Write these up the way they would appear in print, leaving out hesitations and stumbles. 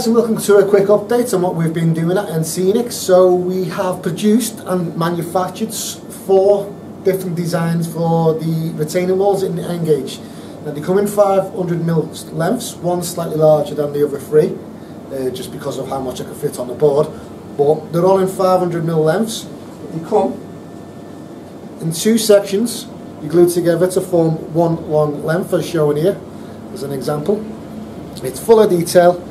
guys, and welcome to a quick update on what we've been doing at Enscenic. So we have produced and manufactured 4 different designs for the retaining walls in the N-Gage. Now they come in 500mm lengths, one slightly larger than the other 3, just because of how much I can fit on the board, but they're all in 500mm lengths. They come in 2 sections, you glue together to form one long length, as shown here as an example. It's full of detail,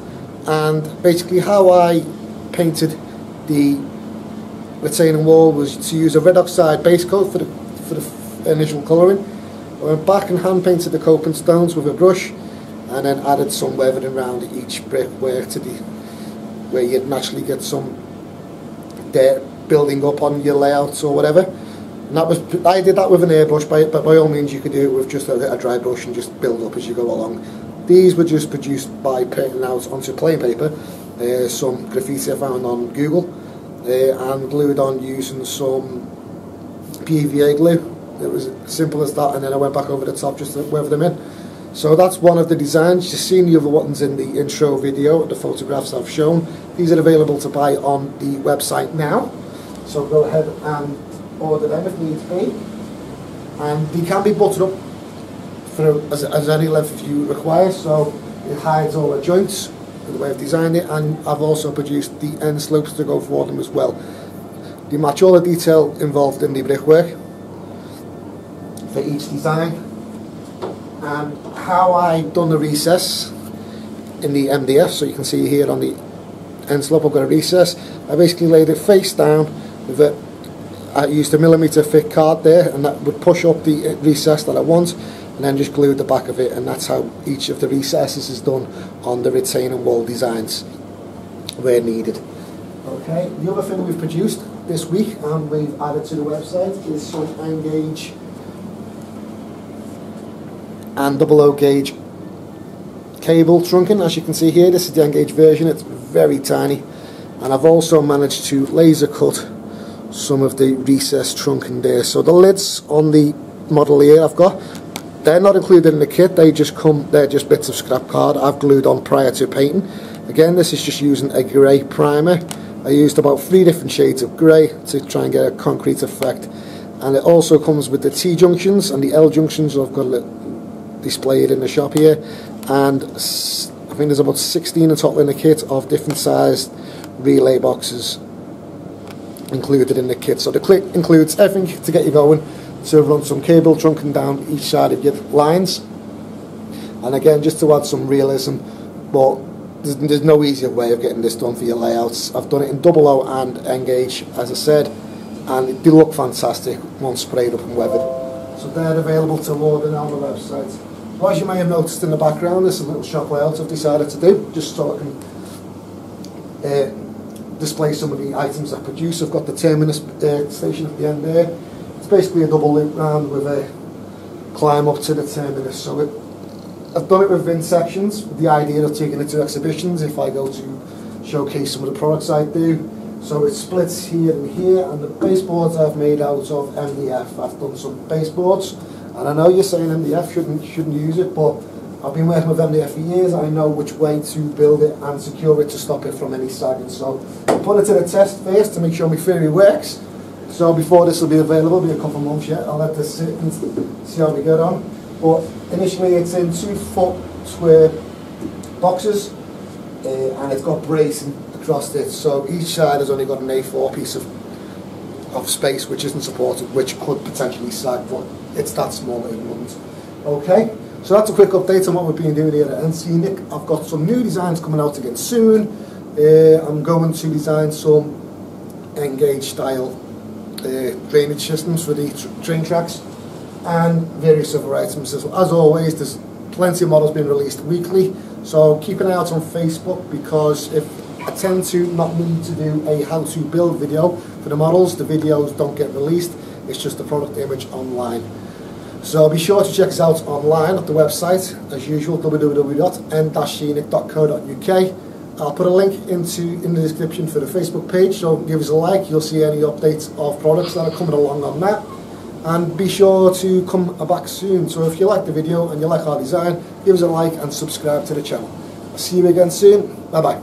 and basically how I painted the retaining wall was to use a red oxide base coat for the initial colouring. I went back and hand painted the coping stones with a brush, and then added some weathering around each brickwork to where you'd naturally get some dirt building up on your layouts or whatever. And I did that with an airbrush, but by all means you could do it with just a dry brush and just build up as you go along. These were just produced by painting out onto plain paper some graffiti I found on Google, and glued on using some PVA glue. It was as simple as that, and then I went back over the top just to weather them in. So that's one of the designs. You've seen the other ones in the intro video, the photographs I've shown. These are available to buy on the website now, so go ahead and order them if needs be. And they can be buttered up for as any length if you require, so it hides all the joints the way I've designed it, and I've also produced the end slopes to go for them as well. They match all the detail involved in the brickwork for each design. And how I've done the recess in the MDF, so you can see here on the end slope I've got a recess. I basically laid it face down with it. I used a millimetre thick card there, and that would push up the recess that I want, and then just glued the back of it, and that's how each of the recesses is done on the retaining wall designs where needed. Okay, the other thing we've produced this week and we've added to the website is some N-Gage and 00 gauge cable trunking. As you can see here, this is the N-Gage version. It's very tiny, and I've also managed to laser cut some of the recessed trunking there. So the lids on the model here I've got, they're not included in the kit, they're just bits of scrap card I've glued on prior to painting. Again, this is just using a grey primer. I used about 3 different shades of grey to try and get a concrete effect, and it also comes with the T-junctions and the L-junctions. I've got it displayed in the shop here, and I think there's about 16 in total in the kit of different sized relay boxes included in the kit. So the kit includes everything to get you going, to run some cable trunking down each side of your lines, and again just to add some realism, but there's no easier way of getting this done for your layouts. I've done it in 00 and N-Gage, as I said, and they look fantastic once sprayed up and weathered. So they're available to order on the website. Well, as you may have noticed in the background, there's a little shop layout I've decided to do, just so I can display some of the items I produce. I've got the terminus station at the end there. It's basically a double loop round with a climb up to the terminus. So I've done it within sections with the idea of taking it to exhibitions if I go to showcase some of the products I do. So it splits here and here, and the baseboards I've made out of MDF. I've done some baseboards, and I know you're saying MDF shouldn't use it, but I've been working with MDF for years. I know which way to build it and secure it to stop it from any sagging. So I put it to the test first to make sure my theory works. So before this will be available, it'll be a couple of months yet, I'll let this sit and see how we get on. But initially it's in 2-foot square boxes, and it's got bracing across it. So each side has only got an A4 piece of space which isn't supported, which could potentially sag, but it's that small that it wouldn't. Okay, so that's a quick update on what we've been doing here at Enscenic. I've got some new designs coming out again soon. I'm going to design some N-Gage style drainage systems for the train tracks and various other items. As always, there's plenty of models being released weekly, so keep an eye out on Facebook, because if I tend to not need to do a how to build video for the models, the videos don't get released, it's just the product image online. So be sure to check us out online at the website, as usual, www.n-scenic.co.uk. I'll put a link in the description for the Facebook page, so give us a like. You'll see any updates of products that are coming along on that. And be sure to come back soon. So if you like the video and you like our design, give us a like and subscribe to the channel. I'll see you again soon. Bye bye.